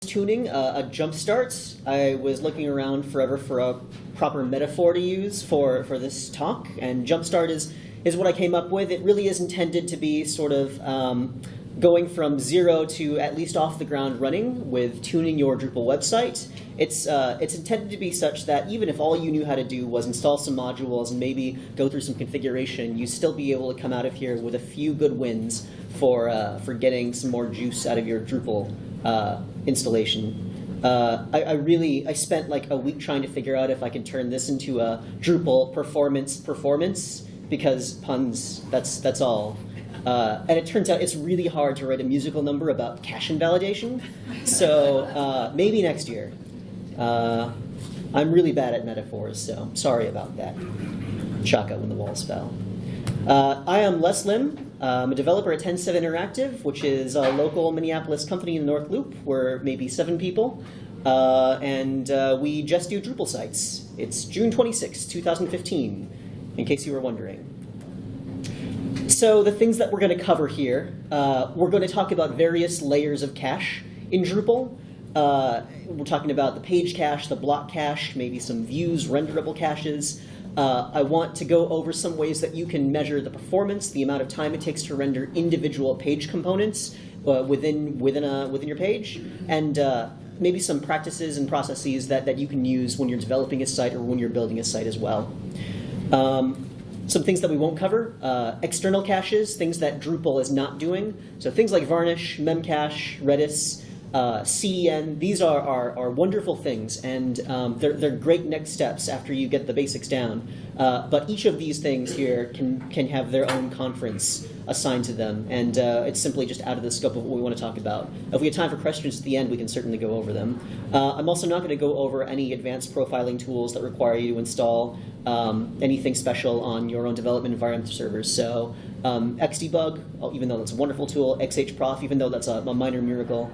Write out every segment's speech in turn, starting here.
tuning, a Jumpstart. I was looking around forever for a proper metaphor to use for this talk, and Jumpstart is what I came up with. It really is intended to be sort of going from zero to at least off the ground running with tuning your Drupal website. It's intended to be such that even if all you knew how to do was install some modules and maybe go through some configuration, you still be able to come out of here with a few good wins for getting some more juice out of your Drupal installation. I spent like a week trying to figure out if I could turn this into a Drupal performance because puns, that's all. And it turns out it's really hard to write a musical number about cache invalidation. So maybe next year. I'm really bad at metaphors, so sorry about that. Chaka when the walls fell. I am Les Lim. I'm a developer at 10-7 Interactive, which is a local Minneapolis company in the North Loop. We're maybe 7 people. And we just do Drupal sites. It's June 26, 2015, in case you were wondering. So the things that we're going to cover here, we're going to talk about various layers of cache in Drupal. We're talking about the page cache, the block cache, maybe some views, renderable caches. I want to go over some ways that you can measure the performance, the amount of time it takes to render individual page components within your page, and maybe some practices and processes that you can use when you're developing a site or when you're building a site as well. Some things that we won't cover, external caches, things that Drupal is not doing. So things like Varnish, Memcache, Redis, CDN, these are wonderful things, and they're great next steps after you get the basics down. But each of these things here can have their own conference assigned to them, and it's simply just out of the scope of what we want to talk about. If we have time for questions at the end, we can certainly go over them. I'm also not going to go over any advanced profiling tools that require you to install anything special on your own development environment servers. So Xdebug, even though that's a wonderful tool, XHProf, even though that's a minor miracle,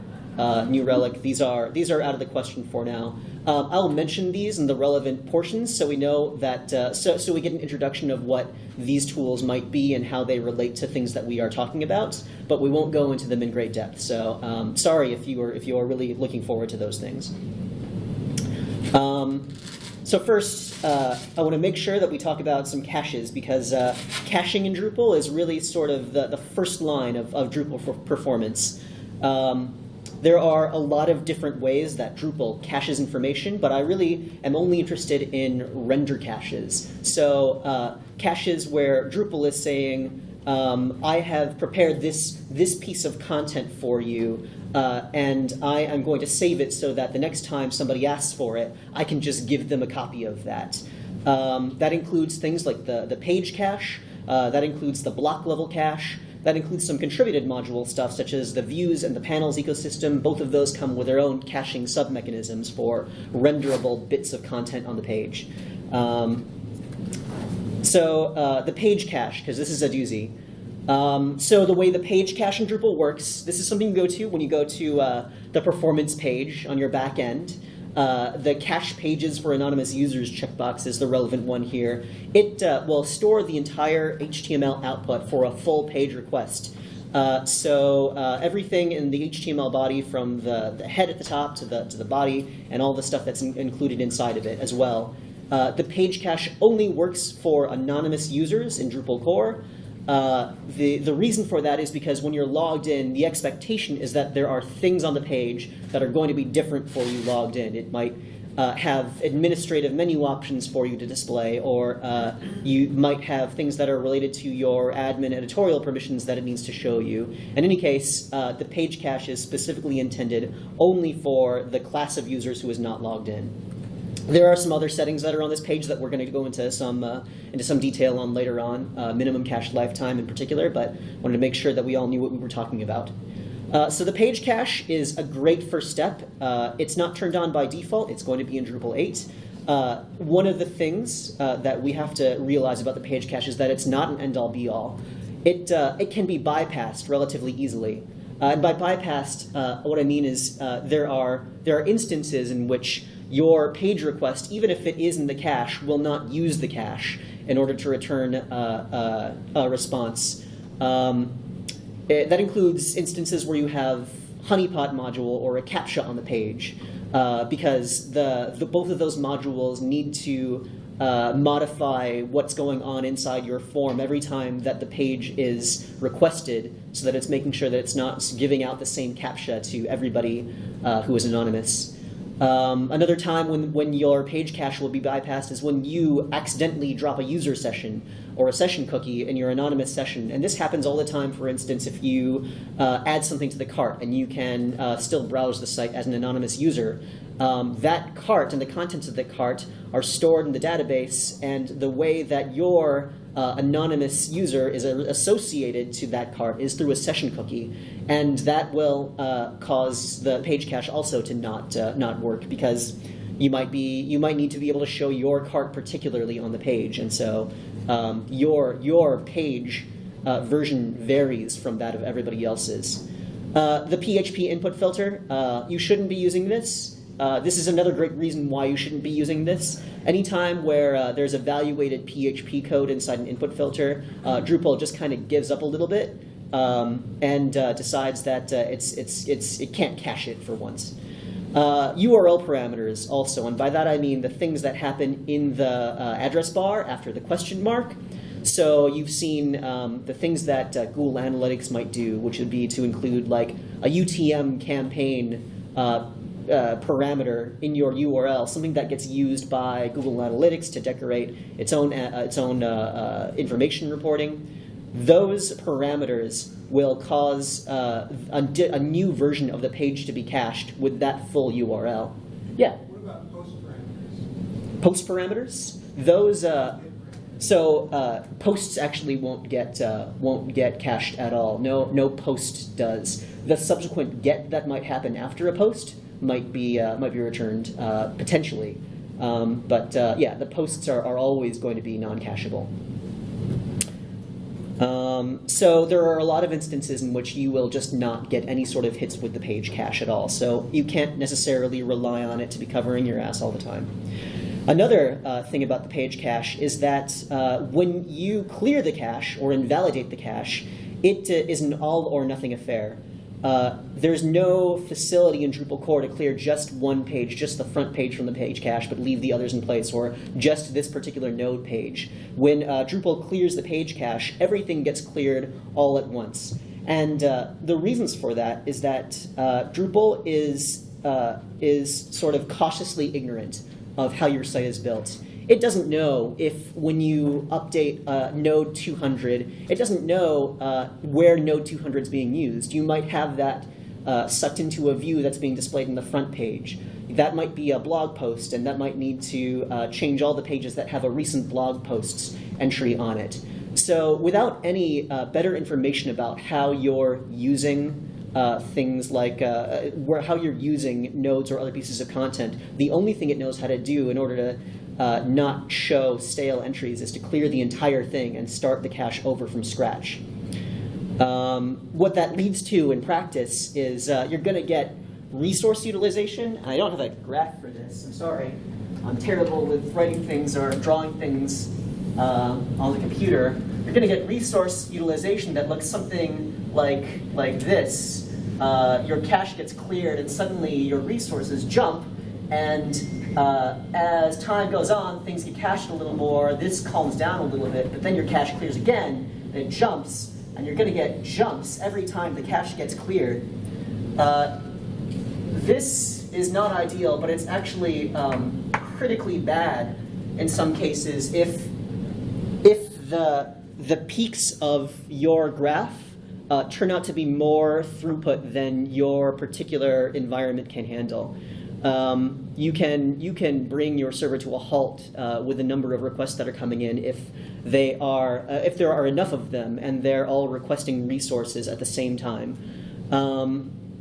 New Relic, these are out of the question for now. I'll mention these in the relevant portions so we know that, so we get an introduction of what these tools might be and how they relate to things that we are talking about, but we won't go into them in great depth. So sorry if you are really looking forward to those things. So first, I want to make sure that we talk about some caches, because caching in Drupal is really sort of the first line of Drupal performance. There are a lot of different ways that Drupal caches information, but I really am only interested in render caches. So caches where Drupal is saying, I have prepared this piece of content for you, and I am going to save it so that the next time somebody asks for it, I can just give them a copy of that. That includes things like the page cache, that includes the block level cache, that includes some contributed module stuff, such as the views and the panels ecosystem. Both of those come with their own caching sub-mechanisms for renderable bits of content on the page. So the page cache, because this is a doozy. So the way the page cache in Drupal works, this is something you go to when you go to the performance page on your back end. The cache pages for anonymous users checkbox is the relevant one here. It will store the entire HTML output for a full page request. So everything in the HTML body, from the head at the top to the body, and all the stuff that's included inside of it as well. The page cache only works for anonymous users in Drupal core. The reason for that is because when you're logged in, the expectation is that there are things on the page that are going to be different for you logged in. It might have administrative menu options for you to display, or you might have things that are related to your admin editorial permissions that it needs to show you. In any case, the page cache is specifically intended only for the class of users who is not logged in. There are some other settings that are on this page that we're going to go into some detail on later on, minimum cache lifetime in particular, but wanted to make sure that we all knew what we were talking about. So the page cache is a great first step. It's not turned on by default. It's going to be in Drupal 8. One of the things that we have to realize about the page cache is that it's not an end-all be-all. It can be bypassed relatively easily. And by bypassed, what I mean is there are instances in which your page request, even if it is in the cache, will not use the cache in order to return a response. That includes instances where you have honeypot module or a CAPTCHA on the page, because the both of those modules need to modify what's going on inside your form every time that the page is requested, so that it's making sure that it's not giving out the same CAPTCHA to everybody who is anonymous. Another time when your page cache will be bypassed is when you accidentally drop a user session or a session cookie in your anonymous session. And this happens all the time, for instance, if you add something to the cart and you can still browse the site as an anonymous user. That cart and the contents of the cart are stored in the database, and the way that your anonymous user is associated to that cart is through a session cookie, and that will cause the page cache also to not work, because you might need to be able to show your cart particularly on the page, and so your page version varies from that of everybody else's. The PHP input filter, you shouldn't be using this. This is another great reason why you shouldn't be using this. Anytime where there's evaluated PHP code inside an input filter, Drupal just kind of gives up a little bit and decides that it can't cache it for once. URL parameters also, and by that I mean the things that happen in the address bar after the question mark. So you've seen the things that Google Analytics might do, which would be to include like a UTM campaign parameter in your URL, something that gets used by Google Analytics to decorate its own information reporting. Those parameters will cause a new version of the page to be cached with that full URL. Yeah. What about post parameters? Post parameters? Those. Posts actually won't get cached at all. No post does. The subsequent get that might happen after a post might be returned potentially, but the posts are always going to be non-cacheable. So there are a lot of instances in which you will just not get any sort of hits with the page cache at all. So you can't necessarily rely on it to be covering your ass all the time. Another thing about the page cache is that when you clear the cache or invalidate the cache, it is an all or nothing affair. There's no facility in Drupal core to clear just one page, just the front page from the page cache, but leave the others in place, or just this particular node page. When Drupal clears the page cache, everything gets cleared all at once. And the reasons for that is that Drupal is sort of cautiously ignorant of how your site is built. It doesn't know if when you update node 200, it doesn't know where node 200 is being used. You might have that sucked into a view that's being displayed in the front page. That might be a blog post, and that might need to change all the pages that have a recent blog posts entry on it. So without any better information about how you're using things like how you're using nodes or other pieces of content, the only thing it knows how to do in order to not show stale entries is to clear the entire thing and start the cache over from scratch. What that leads to in practice is you're going to get resource utilization. I don't have a graph for this. I'm sorry. I'm terrible with writing things or drawing things on the computer. You're going to get resource utilization that looks something like this. Your cache gets cleared, and suddenly your resources jump. And as time goes on, things get cached a little more. This calms down a little bit, but then your cache clears again, and it jumps. And you're going to get jumps every time the cache gets cleared. This is not ideal, but it's actually critically bad in some cases if the peaks of your graph turn out to be more throughput than your particular environment can handle. You can bring your server to a halt with the number of requests that are coming in if there are enough of them and they're all requesting resources at the same time.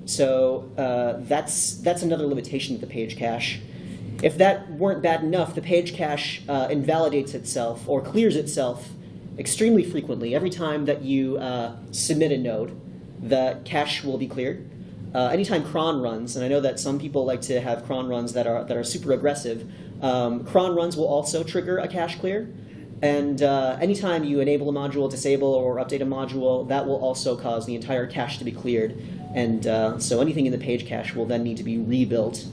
So that's another limitation of the page cache. If that weren't bad enough, the page cache invalidates itself or clears itself extremely frequently. Every time that you submit a node, the cache will be cleared. Anytime cron runs, and I know that some people like to have cron runs that are super aggressive, cron runs will also trigger a cache clear. And anytime you enable a module, disable, or update a module, that will also cause the entire cache to be cleared. And so anything in the page cache will then need to be rebuilt.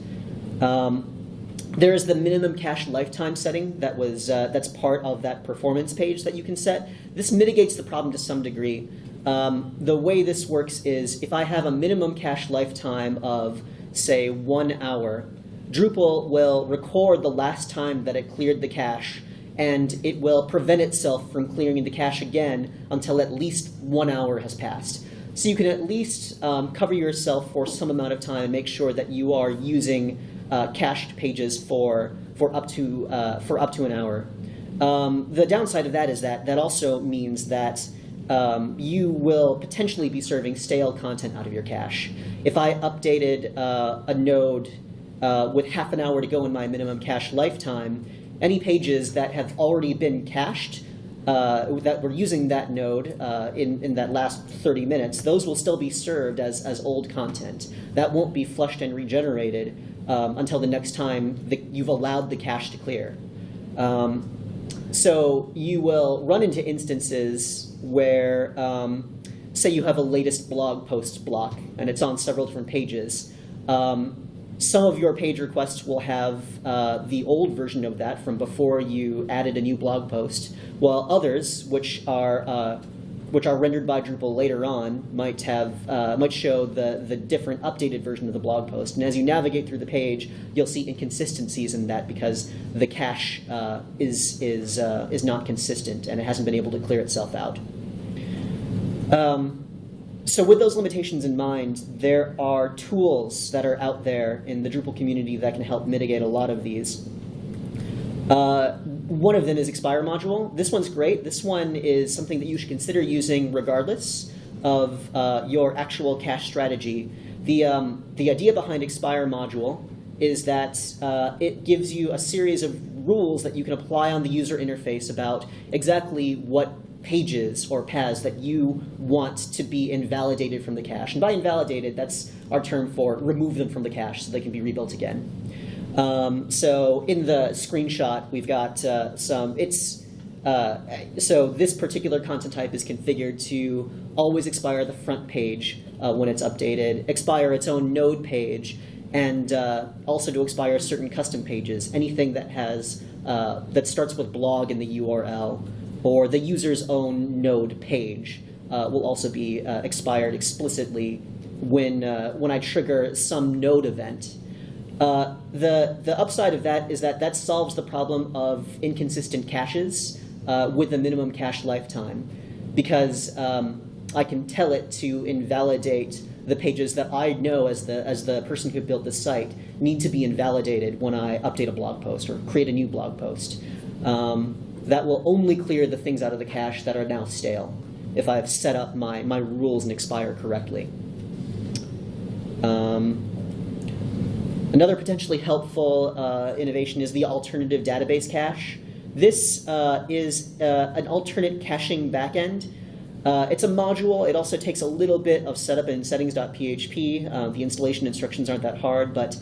There is the minimum cache lifetime setting that's part of that performance page that you can set. This mitigates the problem to some degree. The way this works is if I have a minimum cache lifetime of, say, 1 hour, Drupal will record the last time that it cleared the cache, and it will prevent itself from clearing the cache again until at least 1 hour has passed. So you can at least cover yourself for some amount of time and make sure that you are using cached pages for up to an hour. The downside of that is that also means that you will potentially be serving stale content out of your cache. If I updated a node with half an hour to go in my minimum cache lifetime, any pages that have already been cached that were using that node in that last 30 minutes, those will still be served as old content. That won't be flushed and regenerated until the next time you've allowed the cache to clear. So you will run into instances where, say you have a latest blog post block and it's on several different pages. Some of your page requests will have the old version of that from before you added a new blog post, while others, which are rendered by Drupal later on, might show the different updated version of the blog post. And as you navigate through the page, you'll see inconsistencies in that because the cache is not consistent and it hasn't been able to clear itself out. So with those limitations in mind, there are tools that are out there in the Drupal community that can help mitigate a lot of these. One of them is Expire module. This one's great. This one is something that you should consider using regardless of your actual cache strategy. The idea behind Expire module is that it gives you a series of rules that you can apply on the user interface about exactly what pages or paths that you want to be invalidated from the cache. And by invalidated, that's our term for remove them from the cache so they can be rebuilt again. So in the screenshot, we've got so this particular content type is configured to always expire the front page when it's updated, expire its own node page, and also to expire certain custom pages, anything that has that starts with blog in the URL, or the user's own node page will also be expired explicitly when I trigger some node event. The upside of that is that solves the problem of inconsistent caches with a minimum cache lifetime, because I can tell it to invalidate the pages that I know as the person who built the site need to be invalidated when I update a blog post or create a new blog post. That will only clear the things out of the cache that are now stale if I've set up my rules and expire correctly. Another potentially helpful innovation is the alternative database cache. This is an alternate caching backend. It's a module. It also takes a little bit of setup in settings.php. The installation instructions aren't that hard, but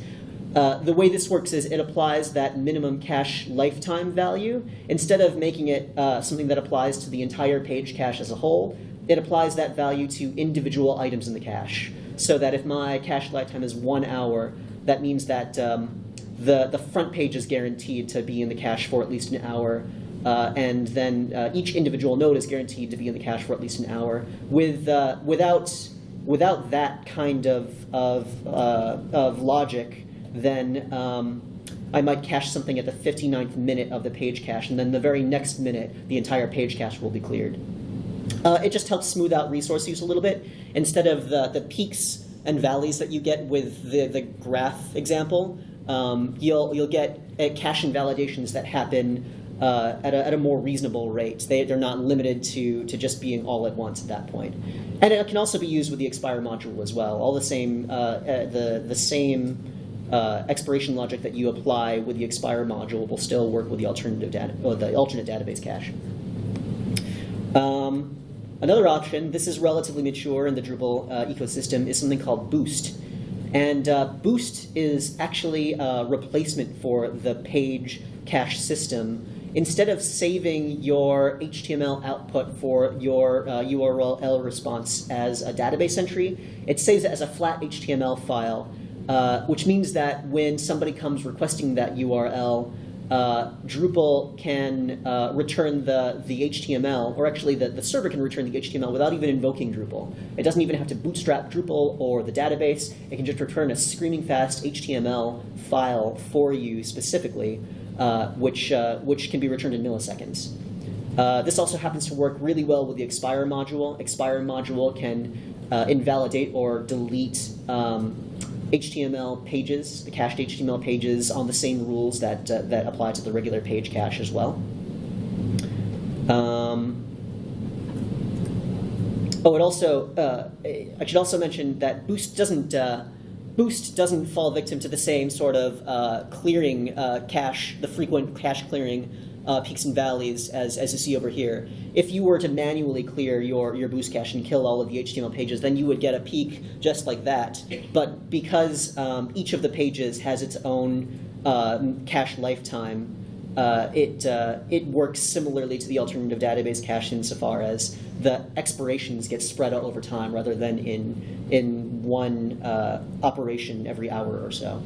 the way this works is it applies that minimum cache lifetime value. Instead of making it something that applies to the entire page cache as a whole, it applies that value to individual items in the cache. So that if my cache lifetime is 1 hour, that means that the front page is guaranteed to be in the cache for at least an hour, and then each individual node is guaranteed to be in the cache for at least an hour. Without that kind of logic, then I might cache something at the 59th minute of the page cache, and then the very next minute, the entire page cache will be cleared. It just helps smooth out resource use a little bit. Instead of the peaks and valleys that you get with the graph example, you'll get cache invalidations that happen at a more reasonable rate. They're not limited to just being all at once at that point. And it can also be used with the expire module as well. All the same the same expiration logic that you apply with the expire module will still work with the alternate database cache. Another option, this is relatively mature in the Drupal ecosystem, is something called Boost. And Boost is actually a replacement for the page cache system instead of saving your HTML output for your URL response as a database entry, it saves it as a flat HTML file, which means that when somebody comes requesting that URL, Drupal can return the HTML, or actually the server can return the HTML without even invoking Drupal. It doesn't even have to bootstrap Drupal or the database. It can just return a screaming fast HTML file for you specifically, which can be returned in milliseconds. This also happens to work really well with the expire module. Expire module can invalidate or delete HTML pages, the cached HTML pages, on the same rules that apply to the regular page cache as well. It also I should also mention that Boost doesn't fall victim to the same sort of clearing cache, the frequent cache clearing peaks and valleys as you see over here. If you were to manually clear your Boost cache and kill all of the HTML pages, then you would get a peak just like that. But because each of the pages has its own cache lifetime, it works similarly to the alternative database cache insofar as the expirations get spread out over time rather than in one operation every hour or so.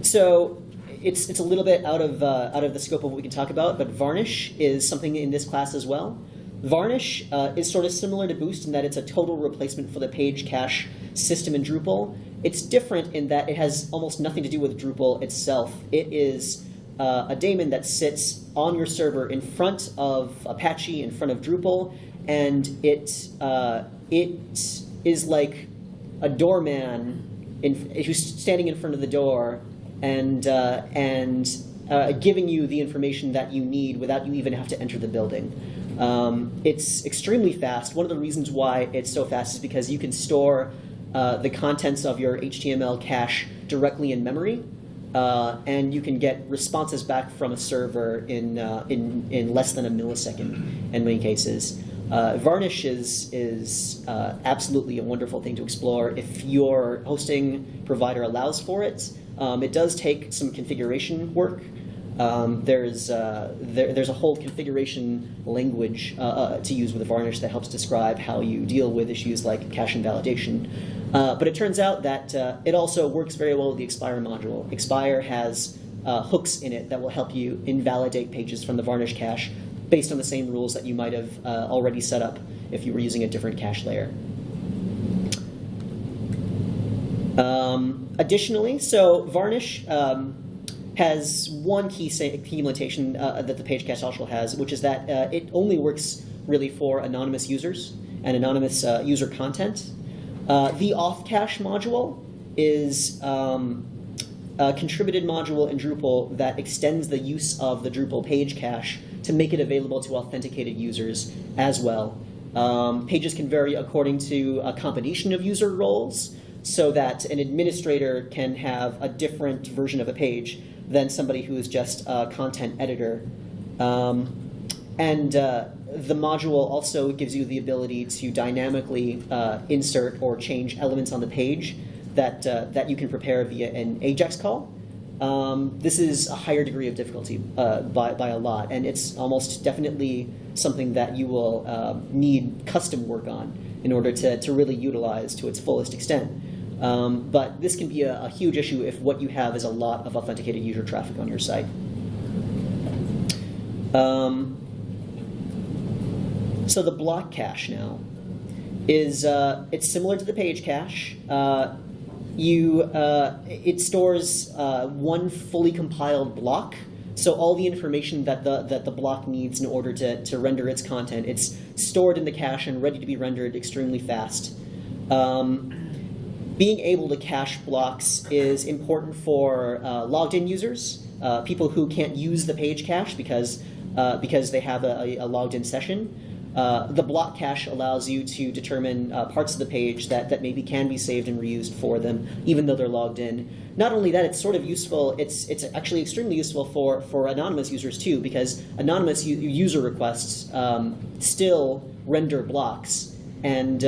So it's a little bit out of the scope of what we can talk about, but Varnish is something in this class as well. Varnish is sort of similar to Boost in that it's a total replacement for the page cache system in Drupal. It's different in that it has almost nothing to do with Drupal itself. It is a daemon that sits on your server in front of Apache, in front of Drupal, and it is like a doorman who's standing in front of the door and giving you the information that you need without you even have to enter the building. It's extremely fast. One of the reasons why it's so fast is because you can store the contents of your HTML cache directly in memory, and you can get responses back from a server in less than a millisecond in many cases. Varnish is absolutely a wonderful thing to explore if your hosting provider allows for it. It does take some configuration work. There's a whole configuration language to use with Varnish that helps describe how you deal with issues like cache invalidation. But it turns out that it also works very well with the Expire module. Expire has hooks in it that will help you invalidate pages from the Varnish cache based on the same rules that you might have already set up if you were using a different cache layer. Additionally, so Varnish has one key limitation that the page cache also has, which is that it only works really for anonymous users and anonymous user content. The OffCash module is a contributed module in Drupal that extends the use of the Drupal page cache to make it available to authenticated users as well. Pages can vary according to a combination of user roles, so that an administrator can have a different version of a page than somebody who is just a content editor. The module also gives you the ability to dynamically insert or change elements on the page that you can prepare via an AJAX call. This is a higher degree of difficulty by a lot, and it's almost definitely something that you will need custom work on in order to really utilize to its fullest extent. But this can be a huge issue if what you have is a lot of authenticated user traffic on your site. So the BlockCache now is it's similar to the page cache. It stores one fully compiled block. So all the information that the block needs in order to render its content, it's stored in the cache and ready to be rendered extremely fast. Being able to cache blocks is important for logged-in users, people who can't use the page cache because they have a logged-in session. The block cache allows you to determine parts of the page that maybe can be saved and reused for them, even though they're logged in. Not only that, it's sort of useful. It's actually extremely useful for anonymous users too, because anonymous user requests still render blocks, and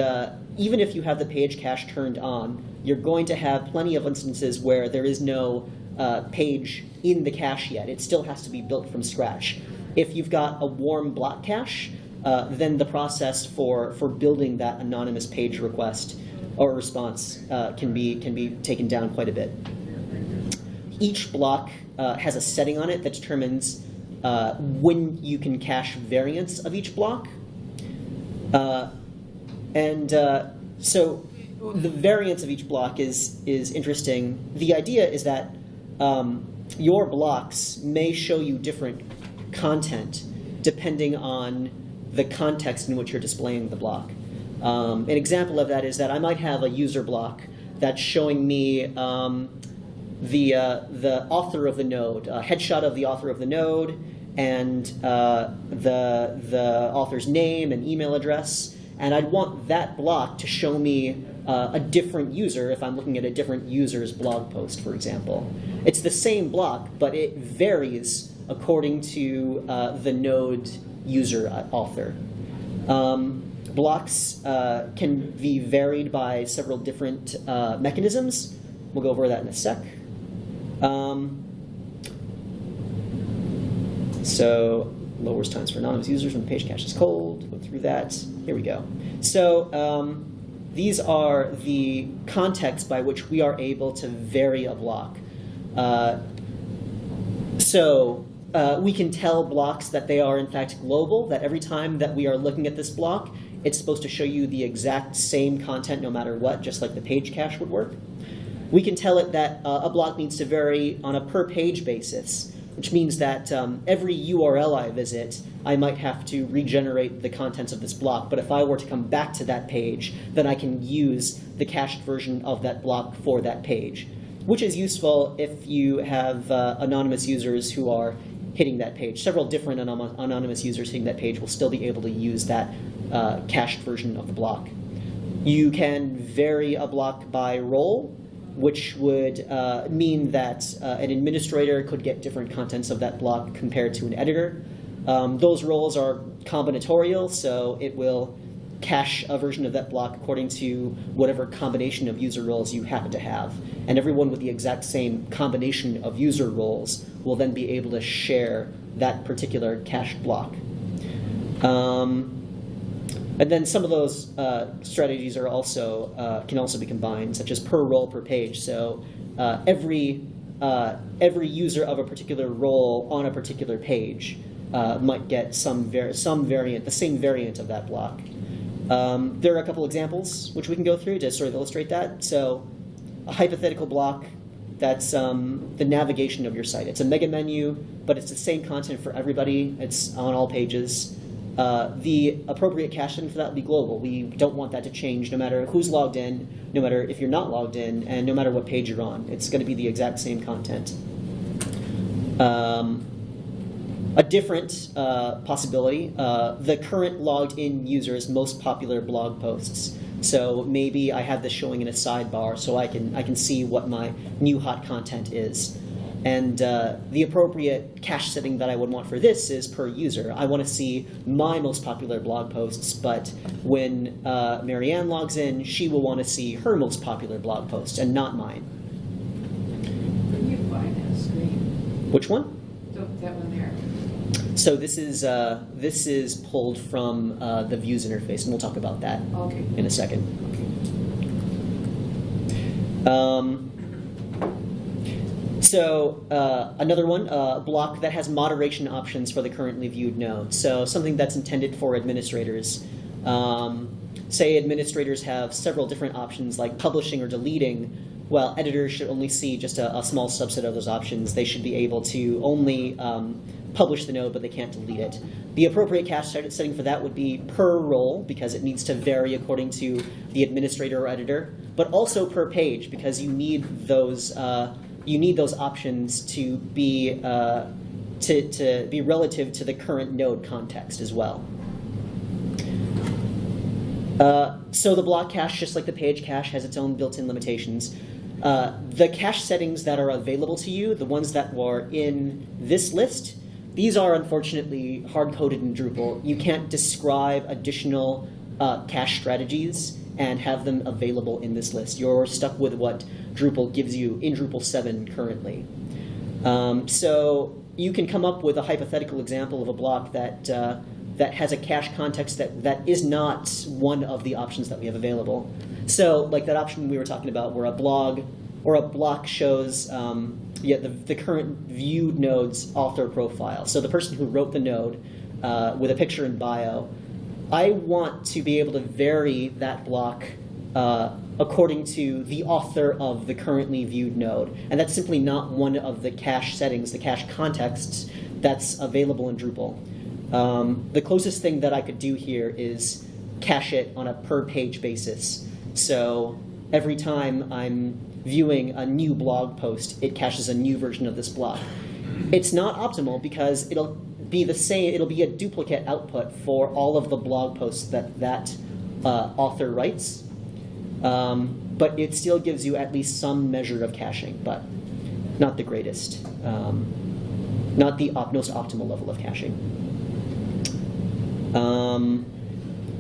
even if you have the page cache turned on, you're going to have plenty of instances where there is no page in the cache yet. It still has to be built from scratch. If you've got a warm block cache, then the process for building that anonymous page request or response can be taken down quite a bit. Each block has a setting on it that determines when you can cache variants of each block. So the variance of each block is interesting. The idea is that your blocks may show you different content depending on the context in which you're displaying the block. An example of that is that I might have a user block that's showing me the author of the node, a headshot of the author of the node, and the author's name and email address, and I'd want that block to show me a different user if I'm looking at a different user's blog post, for example. It's the same block, but it varies according to the node user author. Blocks can be varied by several different mechanisms. We'll go over that in a sec. So lowers times for anonymous users when the page cache is cold. Go through that. Here we go. So these are the contexts by which we are able to vary a block. We can tell blocks that they are in fact global, that every time that we are looking at this block, it's supposed to show you the exact same content no matter what, just like the page cache would work. We can tell it that a block needs to vary on a per page basis, which means that every URL I visit, I might have to regenerate the contents of this block. But if I were to come back to that page, then I can use the cached version of that block for that page, which is useful if you have anonymous users who are hitting that page. Several different anonymous users hitting that page will still be able to use that cached version of the block. You can vary a block by role, which would mean that an administrator could get different contents of that block compared to an editor. Those roles are combinatorial, so it will cache a version of that block according to whatever combination of user roles you happen to have. And everyone with the exact same combination of user roles will then be able to share that particular cached block. And then some of those strategies are also can also be combined, such as per role per page. So every user of a particular role on a particular page might get some variant, the same variant of that block. There are a couple examples which we can go through to sort of illustrate that. So a hypothetical block, that's the navigation of your site. It's a mega menu, but it's the same content for everybody. It's on all pages. The appropriate caching for that would be global. We don't want that to change no matter who's logged in, no matter if you're not logged in, and no matter what page you're on. It's going to be the exact same content. A different possibility, the current logged in user's most popular blog posts. So maybe I have this showing in a sidebar so I can see what my new hot content is. And the appropriate cache setting that I would want for this is per user. I want to see my most popular blog posts, but when Marianne logs in, she will want to see her most popular blog post and not mine. Couldn't you find that screen? Which one? That one there. So this is pulled from the views interface, and we'll talk about that in a second. Another one, a block that has moderation options for the currently viewed node. So something that's intended for administrators. Say administrators have several different options like publishing or deleting. Well, editors should only see just a small subset of those options. They should be able to only publish the node, but they can't delete it. The appropriate cache setting for that would be per role, because it needs to vary according to the administrator or editor, but also per page, because you need those options to be to be relative to the current node context as well. So the block cache, just like the page cache, has its own built-in limitations. The cache settings that are available to you, the ones that were in this list, these are unfortunately hard-coded in Drupal. You can't describe additional cache strategies and have them available in this list. You're stuck with what Drupal gives you in Drupal 7 currently. So you can come up with a hypothetical example of a block that that has a cache context that is not one of the options that we have available. So like that option we were talking about where a blog or a block shows the current viewed node's author profile. So the person who wrote the node with a picture and bio. I want to be able to vary that block according to the author of the currently viewed node. And that's simply not one of the cache settings, the cache contexts that's available in Drupal. The closest thing that I could do here is cache it on a per page basis. So every time I'm viewing a new blog post, it caches a new version of this block. It's not optimal because it'll be the same, it'll be a duplicate output for all of the blog posts that author writes. But it still gives you at least some measure of caching, but not the greatest, not the most optimal level of caching.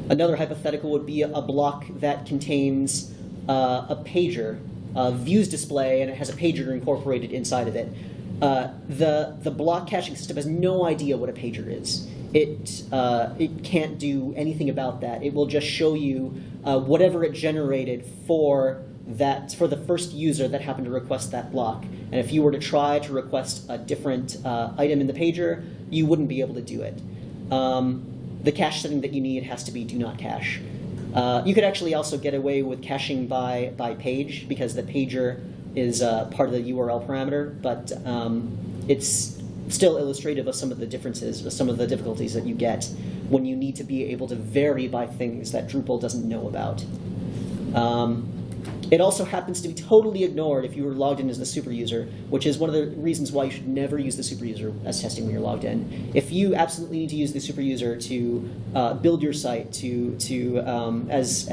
Another hypothetical would be a block that contains a pager, a views display, and it has a pager incorporated inside of it. The block caching system has no idea what a pager is. It can't do anything about that. It will just show you whatever it generated for the first user that happened to request that block. And if you were to try to request a different item in the pager, you wouldn't be able to do it. The cache setting that you need has to be do not cache. You could actually also get away with caching by page because the pager is part of the URL parameter, but it's still illustrative of some of the differences, of some of the difficulties that you get when you need to be able to vary by things that Drupal doesn't know about. It also happens to be totally ignored if you were logged in as the super user, which is one of the reasons why you should never use the super user as testing when you're logged in. If you absolutely need to use the super user to build your site, as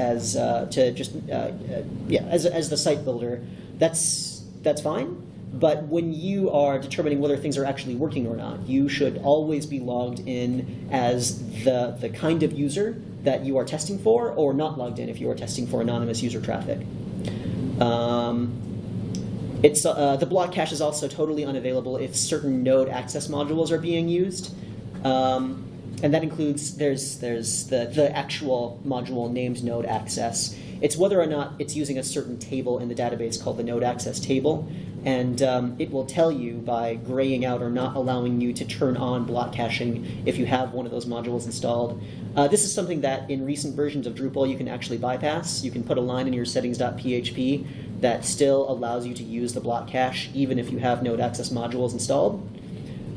the site builder, that's fine. But when you are determining whether things are actually working or not, you should always be logged in as the kind of user that you are testing for, or not logged in if you are testing for anonymous user traffic. The block cache is also totally unavailable if certain node access modules are being used. And that includes, there's the actual module named node access. It's whether or not it's using a certain table in the database called the node access table. And it will tell you by graying out or not allowing you to turn on block caching if you have one of those modules installed. This is something that in recent versions of Drupal you can actually bypass. You can put a line in your settings.php that still allows you to use the block cache even if you have node access modules installed.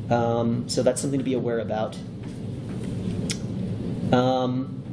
So that's something to be aware about.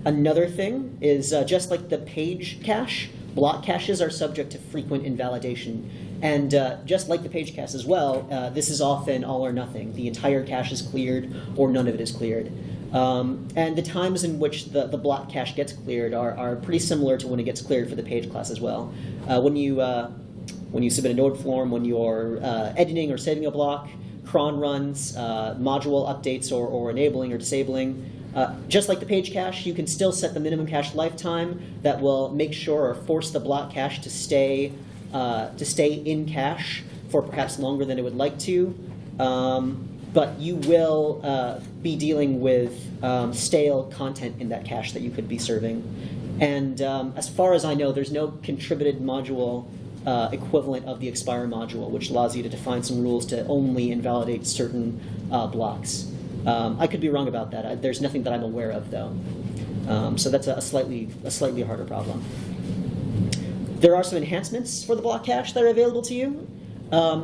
Another thing is just like the page cache, block caches are subject to frequent invalidation. And just like the page cache as well, this is often all or nothing. The entire cache is cleared or none of it is cleared. And the times in which the block cache gets cleared are pretty similar to when it gets cleared for the page class as well. When you submit a node form, when you're editing or saving a block, cron runs, module updates or enabling or disabling, just like the page cache, you can still set the minimum cache lifetime that will make sure or force the block cache to stay in cache for perhaps longer than it would like to. But you will be dealing with stale content in that cache that you could be serving. And as far as I know, there's no contributed module equivalent of the expire module, which allows you to define some rules to only invalidate certain blocks. I could be wrong about that. There's nothing that I'm aware of, though. So that's a slightly harder problem. There are some enhancements for the block cache that are available to you.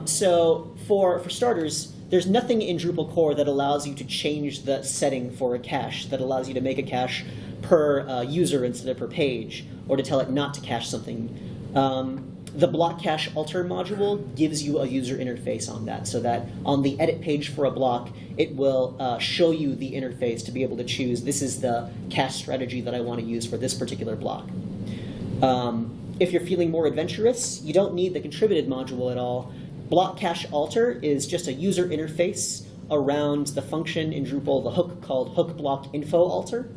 So for starters, there's nothing in Drupal core that allows you to change the setting for a cache, that allows you to make a cache per user instead of per page, or to tell it not to cache something. The block cache alter module gives you a user interface on that, so that on the edit page for a block, it will show you the interface to be able to choose, this is the cache strategy that I want to use for this particular block. If you're feeling more adventurous, you don't need the contributed module at all. Block cache alter is just a user interface around the function in Drupal, the hook called hook block info alter.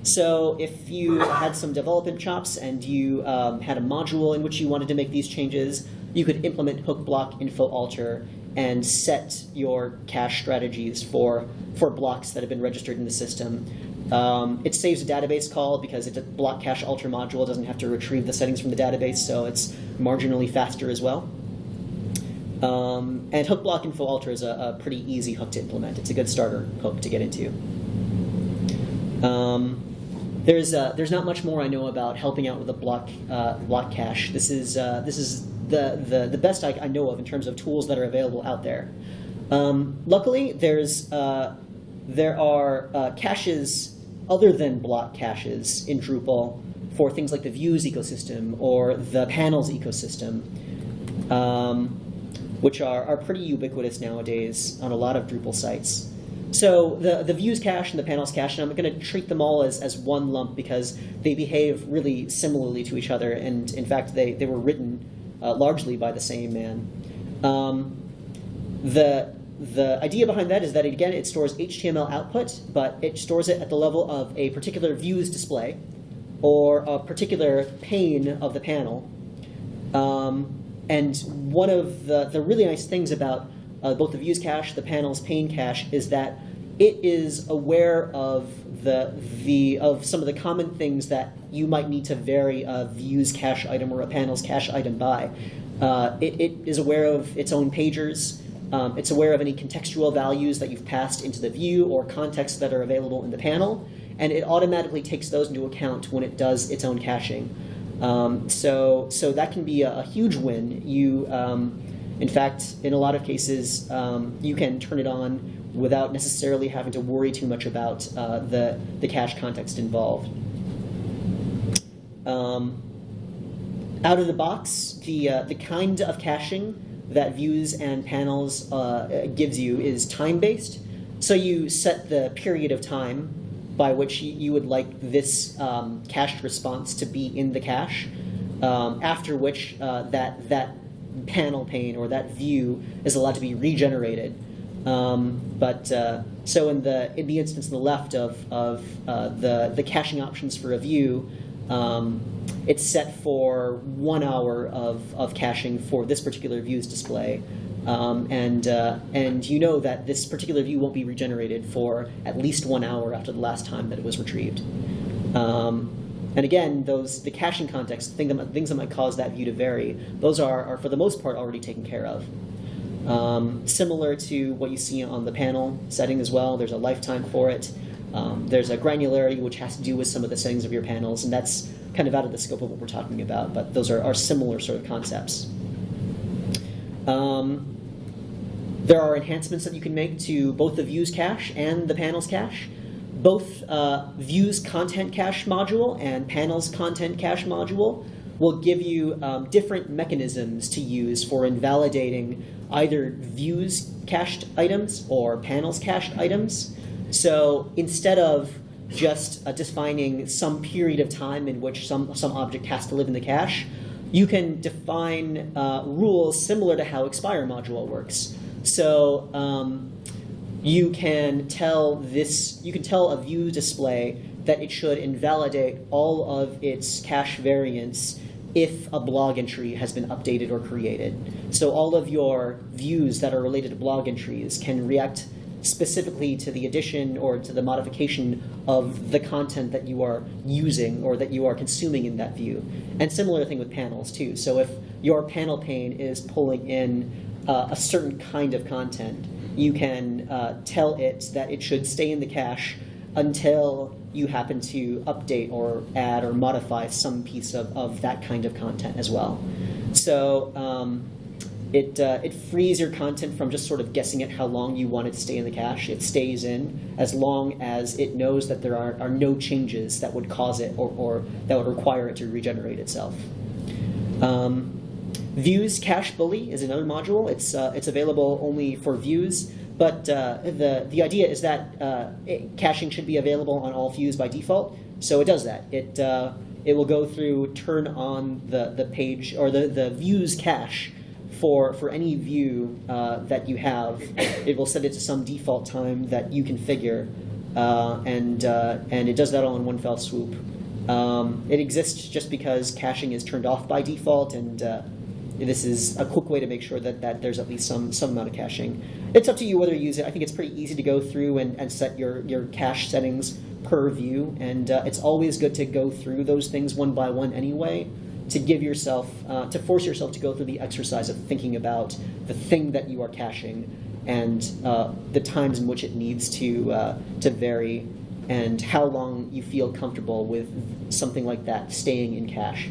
So if you had some development chops and you had a module in which you wanted to make these changes, you could implement hook block info alter and set your cache strategies for blocks that have been registered in the system. It saves a database call because it's a BlockCache alter module. It doesn't have to retrieve the settings from the database, so it's marginally faster as well. And hook block info alter is a pretty easy hook to implement. It's a good starter hook to get into. There's not much more I know about helping out with a BlockCache. This is the best I know of in terms of tools that are available out there. Luckily, there are caches other than block caches in Drupal for things like the views ecosystem or the panels ecosystem, which are pretty ubiquitous nowadays on a lot of Drupal sites. So the views cache and the panels cache, and I'm going to treat them all as one lump because they behave really similarly to each other, and in fact they were written largely by the same man. The idea behind that is that, again, it stores HTML output, but it stores it at the level of a particular views display or a particular pane of the panel. And one of the really nice things about both the views cache, the panels pane cache, is that it is aware of some of the common things that you might need to vary a views cache item or a panels cache item by. It is aware of its own pagers. It's aware of any contextual values that you've passed into the view or contexts that are available in the panel, and it automatically takes those into account when it does its own caching. So that can be a huge win. In fact, in a lot of cases, you can turn it on without necessarily having to worry too much about the cache context involved. Out of the box, the kind of caching that views and panels gives you is time-based. So you set the period of time by which you would like this cached response to be in the cache, after which that panel pane or that view is allowed to be regenerated. So in the instance on the left of the caching options for a view, it's set for 1 hour of caching for this particular view's display, and you know that this particular view won't be regenerated for at least 1 hour after the last time that it was retrieved. And again, the caching context, things that might cause that view to vary, those are for the most part already taken care of. Similar to what you see on the panel setting as well, there's a lifetime for it. There's a granularity which has to do with some of the settings of your panels, and that's kind of out of the scope of what we're talking about, but those are similar sort of concepts. There are enhancements that you can make to both the views cache and the panels cache. Both views content cache module and panels content cache module will give you different mechanisms to use for invalidating either views cached items or panels cached items. So instead of just defining some period of time in which some object has to live in the cache, you can define rules similar to how expire module works. So you can tell a view display that it should invalidate all of its cache variants if a blog entry has been updated or created. So all of your views that are related to blog entries can react specifically to the addition or to the modification of the content that you are using or that you are consuming in that view. And similar thing with panels too. So if your panel pane is pulling in a certain kind of content, you can tell it that it should stay in the cache until you happen to update or add or modify some piece of that kind of content as well. So it frees your content from just sort of guessing at how long you want it to stay in the cache. It stays in as long as it knows that there are no changes that would cause it or that would require it to regenerate itself. Views cache bully is another module. It's available only for views, but the idea is that caching should be available on all views by default. So it does that. It will go through, turn on the page or the views cache for any view that you have. It will set it to some default time that you configure, and it does that all in one fell swoop. It exists just because caching is turned off by default, and this is a quick way to make sure that there's at least some amount of caching. It's up to you whether you use it. I think it's pretty easy to go through and set your cache settings per view, and it's always good to go through those things one by one anyway, to give yourself, to force yourself to go through the exercise of thinking about the thing that you are caching and the times in which it needs to vary, and how long you feel comfortable with something like that staying in cache.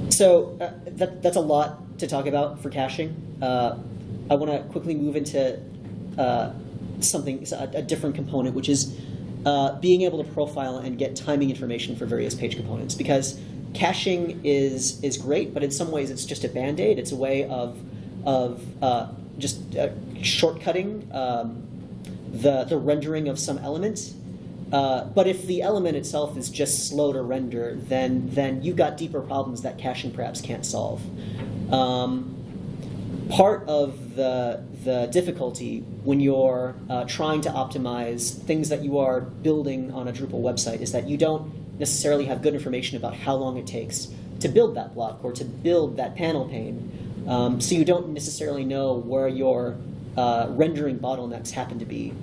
So that's a lot to talk about for caching. I want to quickly move into a different component, which is being able to profile and get timing information for various page components. Because caching is great, but in some ways it's just a band-aid. It's a way of just shortcutting the rendering of some element. But if the element itself is just slow to render, then you've got deeper problems that caching perhaps can't solve. Part of the difficulty when you're trying to optimize things that you are building on a Drupal website is that you don't necessarily have good information about how long it takes to build that block or to build that panel pane. So you don't necessarily know where your rendering bottlenecks happen to be.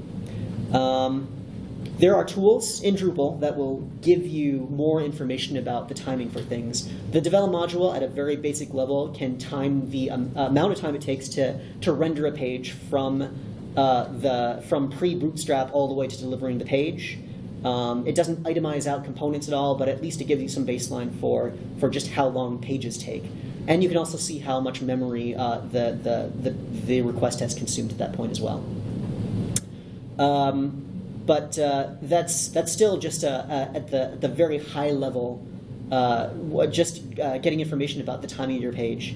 There are tools in Drupal that will give you more information about the timing for things. The develop module at a very basic level can time the amount of time it takes to render a page from pre-bootstrap all the way to delivering the page. It doesn't itemize out components at all, but at least it gives you some baseline for just how long pages take. And you can also see how much memory the request has consumed at that point as well. But that's still just at the very high level, just getting information about the timing of your page.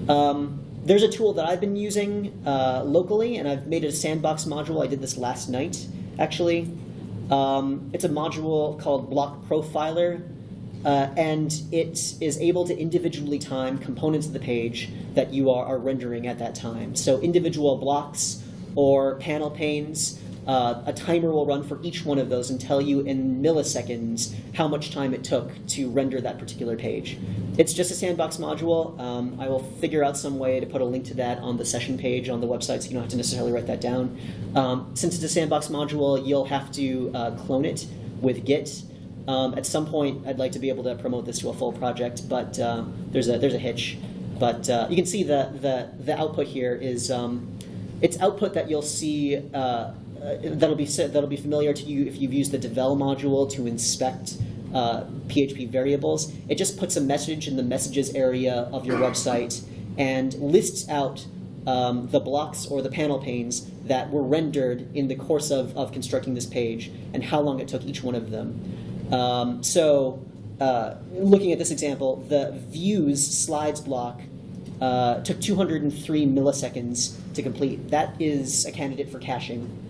There's a tool that I've been using locally, and I've made it a sandbox module. I did this last night, actually. It's a module called Block Profiler, and it is able to individually time components of the page that you are rendering at that time. So individual blocks or panel panes. A timer will run for each one of those and tell you in milliseconds how much time it took to render that particular page. It's just a sandbox module. I will figure out some way to put a link to that on the session page on the website, so you don't have to necessarily write that down. Since it's a sandbox module, you'll have to clone it with Git. At some point, I'd like to be able to promote this to a full project, but there's a hitch. But you can see the output here is it's output that you'll see. That'll be familiar to you if you've used the devel module to inspect PHP variables. It just puts a message in the messages area of your website and lists out the blocks or the panel panes that were rendered in the course of constructing this page and how long it took each one of them. So looking at this example, the views slides block took 203 milliseconds to complete. That is a candidate for caching.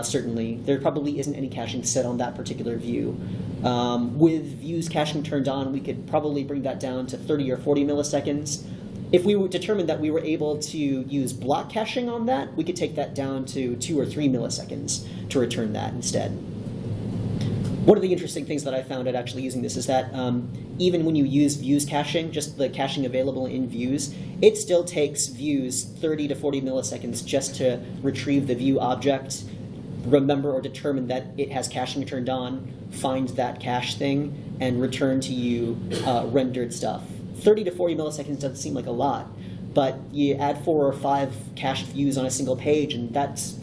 Certainly. There probably isn't any caching set on that particular view. With views caching turned on, we could probably bring that down to 30 or 40 milliseconds. If we determined that we were able to use block caching on that, we could take that down to 2 or 3 milliseconds to return that instead. One of the interesting things that I found at actually using this is that even when you use views caching, just the caching available in views, it still takes views 30 to 40 milliseconds just to retrieve the view object, remember or determine that it has caching turned on, find that cache thing, and return to you rendered stuff. 30 to 40 milliseconds doesn't seem like a lot, but you add 4 or 5 cached views on a single page, and that's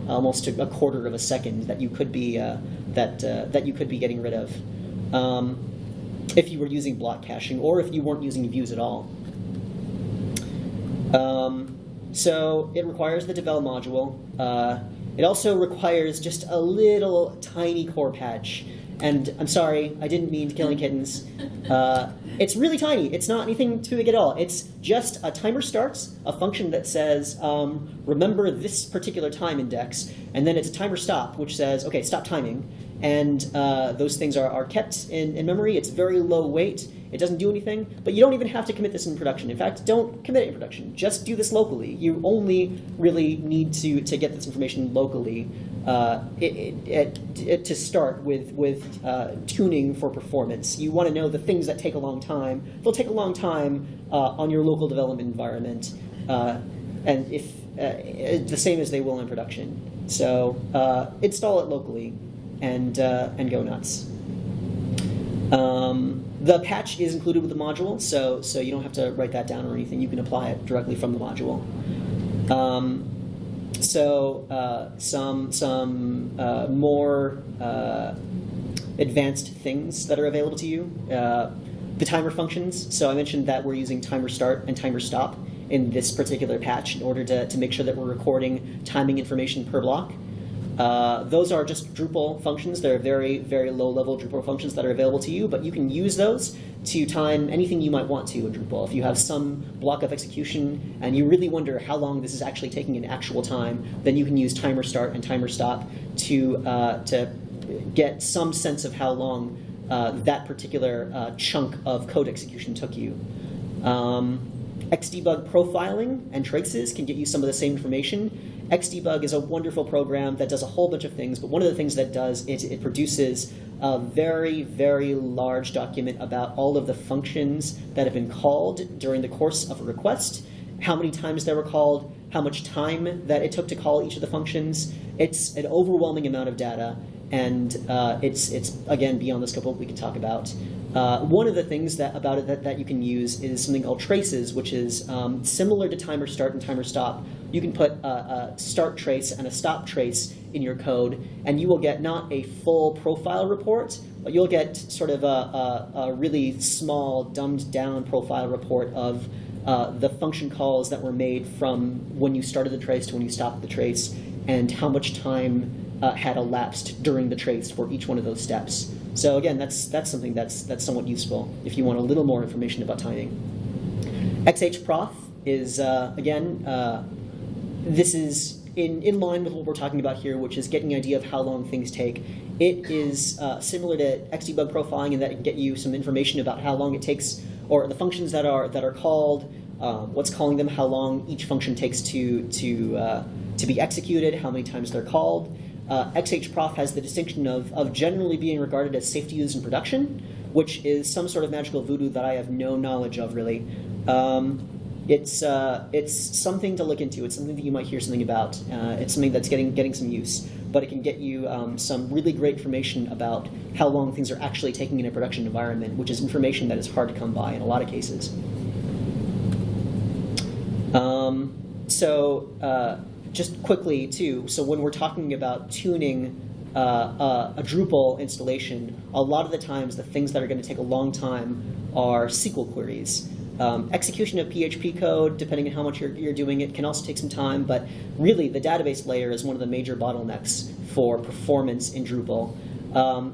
almost a quarter of a second that you could be that you could be getting rid of if you were using block caching or if you weren't using views at all. So it requires the devel module. It also requires just a little tiny core patch. And I'm sorry, I didn't mean to killing kittens. It's really tiny. It's not anything too big at all. It's just a timer starts, a function that says, remember this particular time index, and then it's a timer stop, which says, okay, stop timing. And those things are kept in memory. It's very low weight. It doesn't do anything, but you don't even have to commit this in production. In fact, don't commit it in production. Just do this locally. You only really need to get this information locally to start with tuning for performance. You want to know the things that take a long time. They'll take a long time on your local development environment, and if the same as they will in production. So install it locally and go nuts. The patch is included with the module, so you don't have to write that down or anything. You can apply it directly from the module. Some more advanced things that are available to you. The timer functions. So I mentioned that we're using timer start and timer stop in this particular patch in order to make sure that we're recording timing information per block. Those are just Drupal functions. They're very, very low-level Drupal functions that are available to you, but you can use those to time anything you might want to in Drupal. If you have some block of execution and you really wonder how long this is actually taking in actual time, then you can use timer start and timer stop to get some sense of how long that particular chunk of code execution took you. Xdebug profiling and traces can get you some of the same information. Xdebug is a wonderful program that does a whole bunch of things, but one of the things that does is it produces a very, very large document about all of the functions that have been called during the course of a request, how many times they were called, how much time that it took to call each of the functions. It's an overwhelming amount of data, and it's again beyond the scope of what we can talk about. One of the things about it that you can use is something called traces, which is similar to timer start and timer stop. You can put a start trace and a stop trace in your code, and you will get not a full profile report, but you'll get sort of a really small, dumbed-down profile report of the function calls that were made from when you started the trace to when you stopped the trace, and how much time had elapsed during the trace for each one of those steps. So again, that's something that's somewhat useful if you want a little more information about timing. XHProf is, this is in line with what we're talking about here, which is getting an idea of how long things take. It is similar to Xdebug profiling in that it can get you some information about how long it takes, or the functions that are called, what's calling them, how long each function takes to be executed, how many times they're called. XHProf has the distinction of generally being regarded as safe to use in production, which is some sort of magical voodoo that I have no knowledge of, really. It's something to look into. It's something that you might hear something about. It's something that's getting some use, but it can get you some really great information about how long things are actually taking in a production environment, which is information that is hard to come by in a lot of cases. Just quickly, too, so when we're talking about tuning a Drupal installation, a lot of the times the things that are going to take a long time are SQL queries. Execution of PHP code, depending on how much you're doing it, can also take some time, but really the database layer is one of the major bottlenecks for performance in Drupal.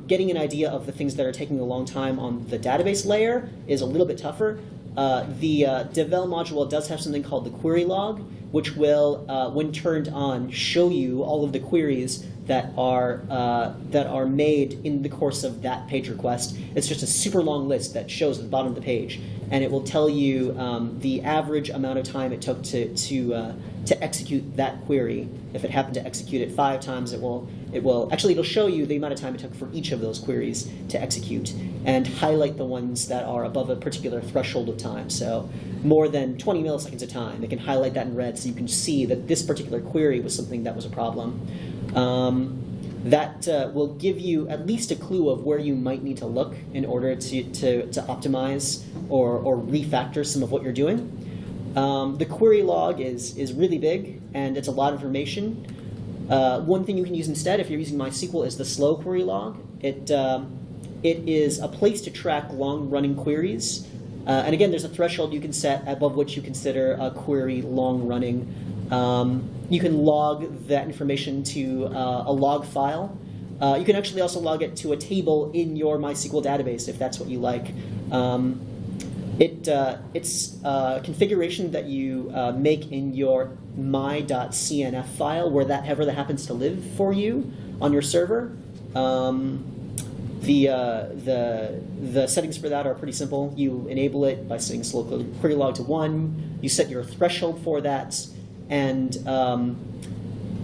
Getting an idea of the things that are taking a long time on the database layer is a little bit tougher. The Devel module does have something called the query log, which will, when turned on, show you all of the queries that are made in the course of that page request. It's just a super long list that shows at the bottom of the page, and it will tell you the average amount of time it took to execute that query. If it happened to execute it 5 times, it'll show you the amount of time it took for each of those queries to execute, and highlight the ones that are above a particular threshold of time. So more than 20 milliseconds of time, it can highlight that in red so you can see that this particular query was something that was a problem. That will give you at least a clue of where you might need to look in order to optimize or refactor some of what you're doing. The query log is really big, and it's a lot of information. One thing you can use instead, if you're using MySQL, is the slow query log. It is a place to track long-running queries. And again, there's a threshold you can set above which you consider a query long-running. You can log that information to a log file. You can actually also log it to a table in your MySQL database if that's what you like. It's a configuration that you make in your my.cnf file, where that ever that happens to live for you on your server. The settings for that are pretty simple. You enable it by setting slow query log to 1. You set your threshold for that, and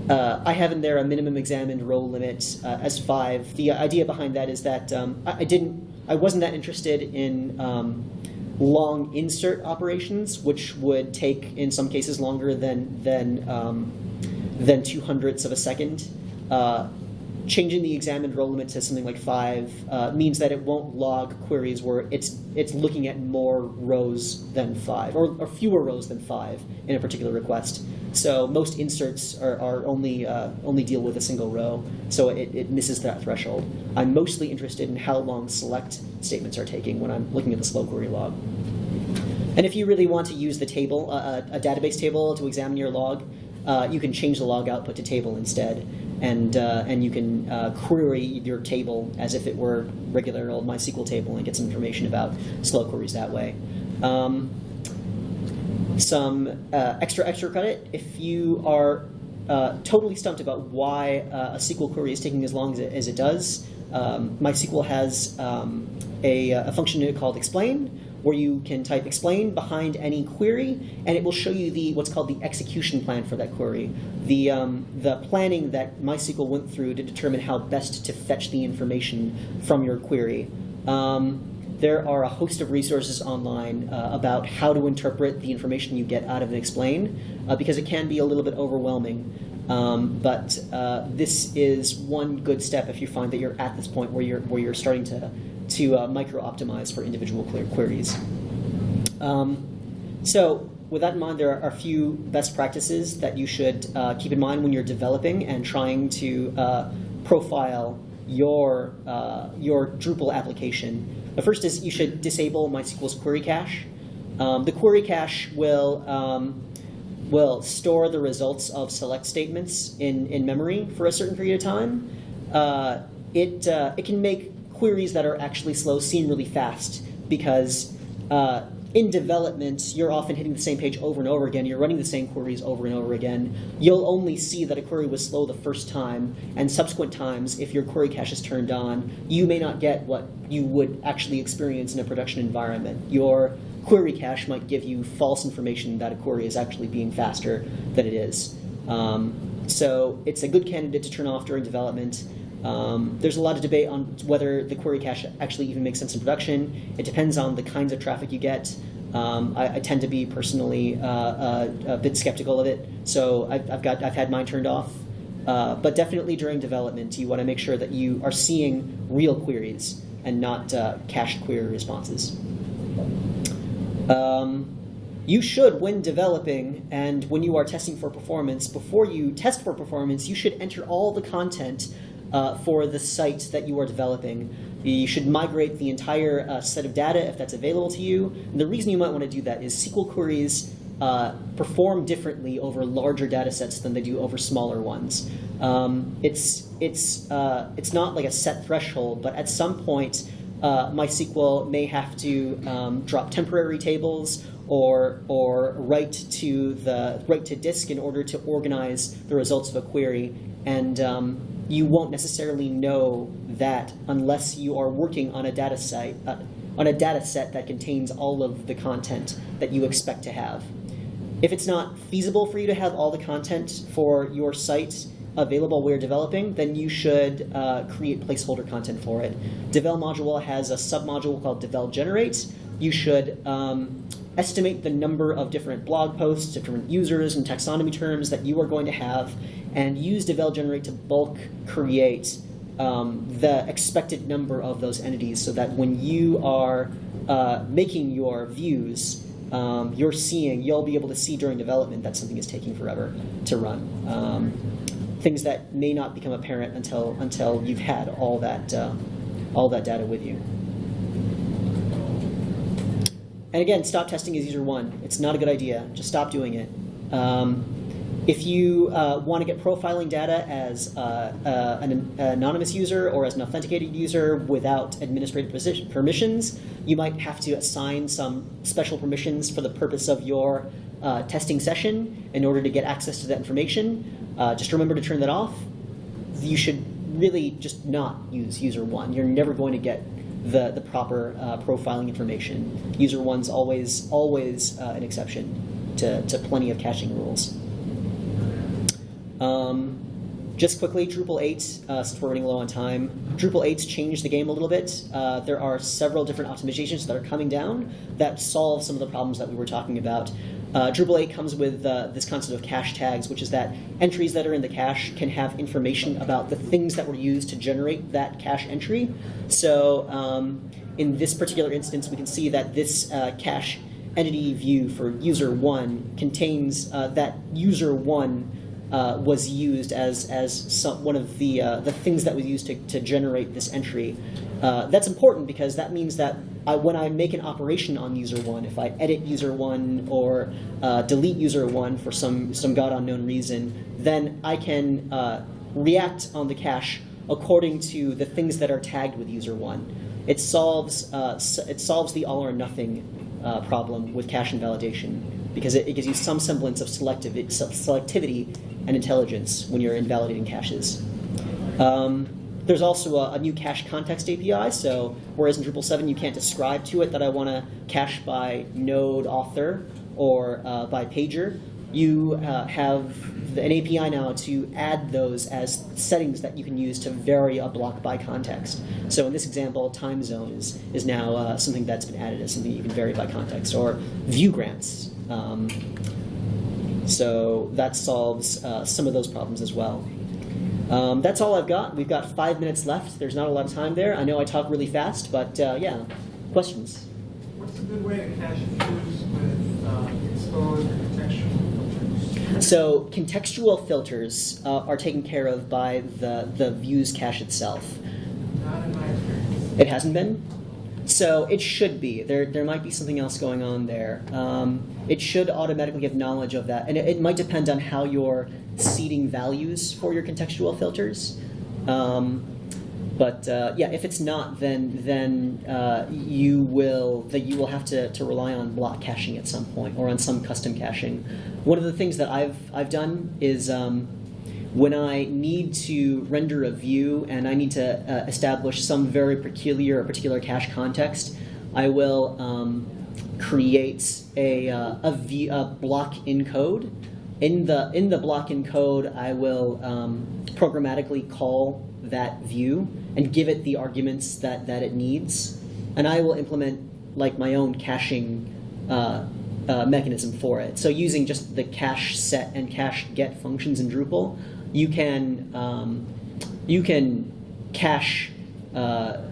I have in there a minimum examined row limit as 5. The idea behind that is that I wasn't that interested in long insert operations, which would take in some cases longer than 0.02 of a second. Changing the examined row limit to something like 5 means that it won't log queries where it's looking at more rows than 5 or fewer rows than 5 in a particular request. So most inserts are only deal with a single row, so it misses that threshold. I'm mostly interested in how long select statements are taking when I'm looking at the slow query log. And if you really want to use the table, a database table to examine your log, you can change the log output to table instead. And you can query your table as if it were regular old MySQL table and get some information about slow queries that way. Some extra credit if you are totally stumped about why a SQL query is taking as long as it does. MySQL has a function called explain, where you can type explain behind any query, and it will show you what's called the execution plan for that query, the planning that MySQL went through to determine how best to fetch the information from your query. There are a host of resources online about how to interpret the information you get out of an explain, because it can be a little bit overwhelming. But this is one good step if you find that you're at this point where you're starting to micro-optimize for individual queries. So with that in mind, there are a few best practices that you should keep in mind when you're developing and trying to profile your Drupal application. The first is you should disable MySQL's query cache. The query cache will store the results of select statements in memory for a certain period of time. It can make queries that are actually slow seem really fast because in development, you're often hitting the same page over and over again. You're running the same queries over and over again. You'll only see that a query was slow the first time, and subsequent times, if your query cache is turned on, you may not get what you would actually experience in a production environment. Your query cache might give you false information that a query is actually being faster than it is. So it's a good candidate to turn off during development. There's a lot of debate on whether the query cache actually even makes sense in production. It depends on the kinds of traffic you get. I tend to be personally a bit skeptical of it, so I've had mine turned off. But definitely during development, you want to make sure that you are seeing real queries and not cached query responses. You should, when developing and when you are testing for performance, before you test for performance, you should enter all the content for the site that you are developing. You should migrate the entire set of data if that's available to you. And the reason you might want to do that is SQL queries perform differently over larger data sets than they do over smaller ones. It's not like a set threshold, but at some point, MySQL may have to drop temporary tables or write to disk in order to organize the results of a query, and you won't necessarily know that unless you are working on a data set that contains all of the content that you expect to have. If it's not feasible for you to have all the content for your site available while you're developing, then you should create placeholder content for it. Devel module has a submodule called Devel Generate. You should estimate the number of different blog posts, different users and taxonomy terms that you are going to have, and use Devel Generate to bulk create the expected number of those entities so that when you are making your views, you'll be able to see during development that something is taking forever to run. Things that may not become apparent until you've had all that data with you. And again, stop testing as user one. It's not a good idea. Just stop doing it. If you want to get profiling data as an anonymous user or as an authenticated user without administrative permissions, you might have to assign some special permissions for the purpose of your testing session in order to get access to that information. Just remember to turn that off. You should really just not use user one. You're never going to get the proper profiling information. User one's always an exception to plenty of caching rules. Just quickly, Drupal 8, since we're running low on time, Drupal 8's changed the game a little bit. There are several different optimizations that are coming down that solve some of the problems that we were talking about. Drupal 8 comes with this concept of cache tags, which is that entries that are in the cache can have information about the things that were used to generate that cache entry. So in this particular instance, we can see that this cache entity view for user 1 contains that user 1 was used as one of the things that was used to generate this entry. That's important because that means that when I make an operation on user 1, if I edit user 1 or delete user 1 for some god unknown reason, then I can react on the cache according to the things that are tagged with user 1. It solves the all or nothing problem with cache invalidation because it gives you some semblance of selectivity and intelligence when you're invalidating caches. There's also a new cache context API, so whereas in Drupal 7 you can't describe to it that I want to cache by node author or by pager, you have an API now to add those as settings that you can use to vary a block by context. So in this example, time zone is now something that's been added as something you can vary by context, or view grants. So that solves some of those problems as well. That's all I've got. We've got 5 minutes left. There's not a lot of time there. I know I talk really fast, but yeah, questions? What's a good way to cache views with exposed or contextual filters? So contextual filters are taken care of by the views cache itself. Not in my experience. It hasn't been? So it should be. There might be something else going on there. It should automatically give knowledge of that. And it might depend on how you're seeding values for your contextual filters. But yeah, if it's not, then you will have to rely on block caching at some point or on some custom caching. One of the things that I've done is when I need to render a view and I need to establish some very peculiar or particular cache context, I will create a block in code. In the block in code, I will programmatically call that view and give it the arguments that it needs, and I will implement like my own caching mechanism for it. So using just the cache set and cache get functions in Drupal, you can cache the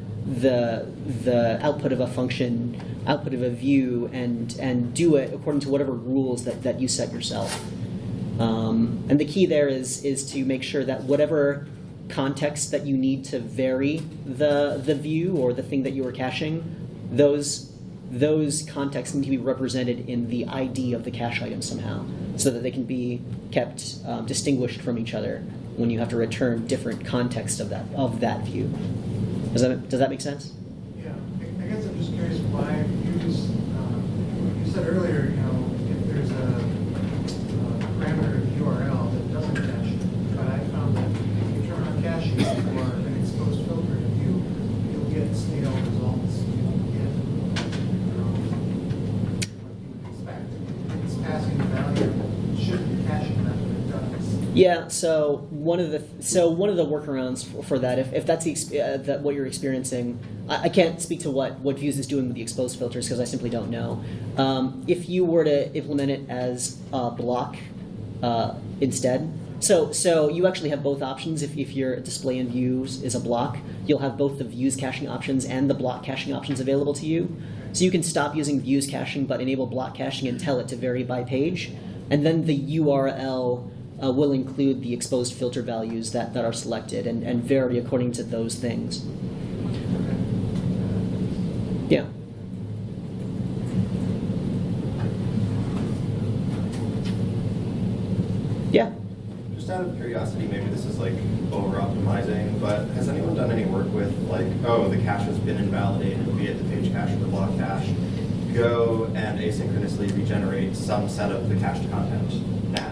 output of a function, output of a view, and do it according to whatever rules that you set yourself. And the key there is to make sure that whatever context that you need to vary the view or the thing that you are caching, those contexts need to be represented in the ID of the cache item somehow, so that they can be kept distinguished from each other when you have to return different context of that view. Does that make sense? Yeah, I guess I'm just curious why views. You said earlier, if there's a parameter of URL that doesn't cache, but I found that if you turn on caching for an exposed filter in a view, you'll get stale results. You won't get what you would expect. If it's passing the value, it shouldn't be caching that, but it does. Yeah. So one of the workarounds for that, if that's that what you're experiencing, I can't speak to what Views is doing with the exposed filters because I simply don't know. If you were to implement it as a block instead, so you actually have both options. If your display in views is a block, you'll have both the views caching options and the block caching options available to you. So you can stop using views caching but enable block caching and tell it to vary by page, and then the URL will include the exposed filter values that are selected and vary according to those things. Yeah. Yeah. Just out of curiosity, maybe this is like over-optimizing, but has anyone done any work with like, oh, the cache has been invalidated, be it the page cache or the block cache, go and asynchronously regenerate some set of the cached content now?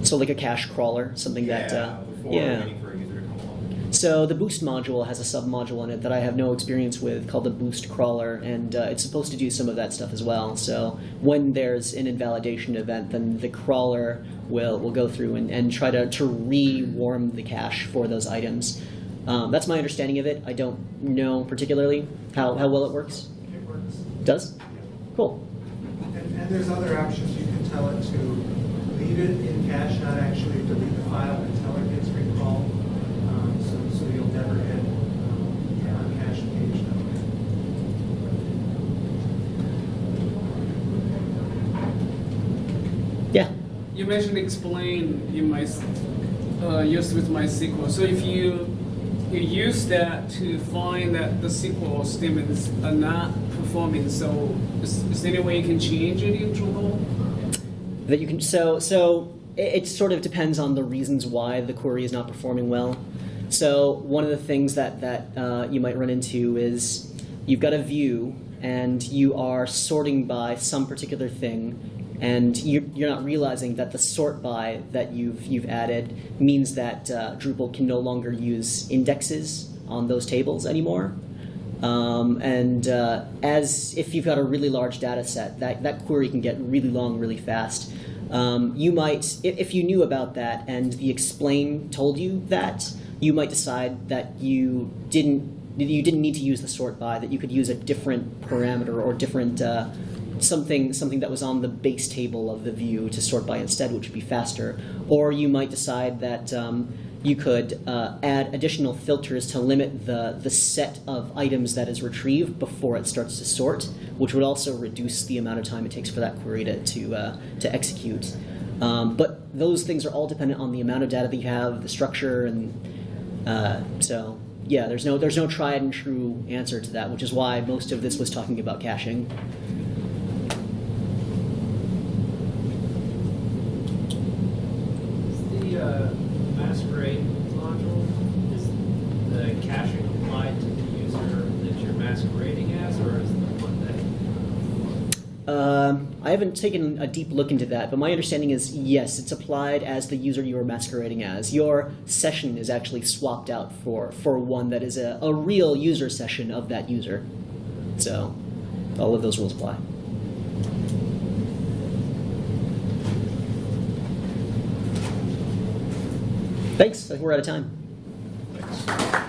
So like a cache crawler, something that before waiting for a user to come along. So the Boost module has a submodule in it that I have no experience with called the Boost crawler, and it's supposed to do some of that stuff as well. So when there's an invalidation event, then the crawler will go through and try to re-warm the cache for those items. That's my understanding of it. I don't know particularly how well it works. It works. Does? Cool. And there's other options. You can tell it to leave it in cache, not actually delete the file until it gets recalled. So you'll never hit on cache page that way. Yeah. You mentioned explain in my use with MySQL. So if you use that to find that the SQL statements are not performing, so is there any way you can change it in Drupal? That you can so it sort of depends on the reasons why the query is not performing well. So one of the things that you might run into is you've got a view and you are sorting by some particular thing, and you're not realizing that the sort by that you've added means that Drupal can no longer use indexes on those tables anymore. As if you've got a really large data set, that query can get really long really fast. You might, if you knew about that and the explain told you that, you might decide that you didn't need to use the sort by, that you could use a different parameter or different something that was on the base table of the view to sort by instead, which would be faster. Or you might decide that you could add additional filters to limit the set of items that is retrieved before it starts to sort, which would also reduce the amount of time it takes for that query to execute. But those things are all dependent on the amount of data that you have, the structure, and so yeah, there's no tried and true answer to that, which is why most of this was talking about caching. Masquerade module, is the caching applied to the user that you're masquerading as, or is the one that? I haven't taken a deep look into that, but my understanding is yes, it's applied as the user you are masquerading as. Your session is actually swapped out for one that is a real user session of that user. So all of those rules apply. Thanks. I think we're out of time. Thanks.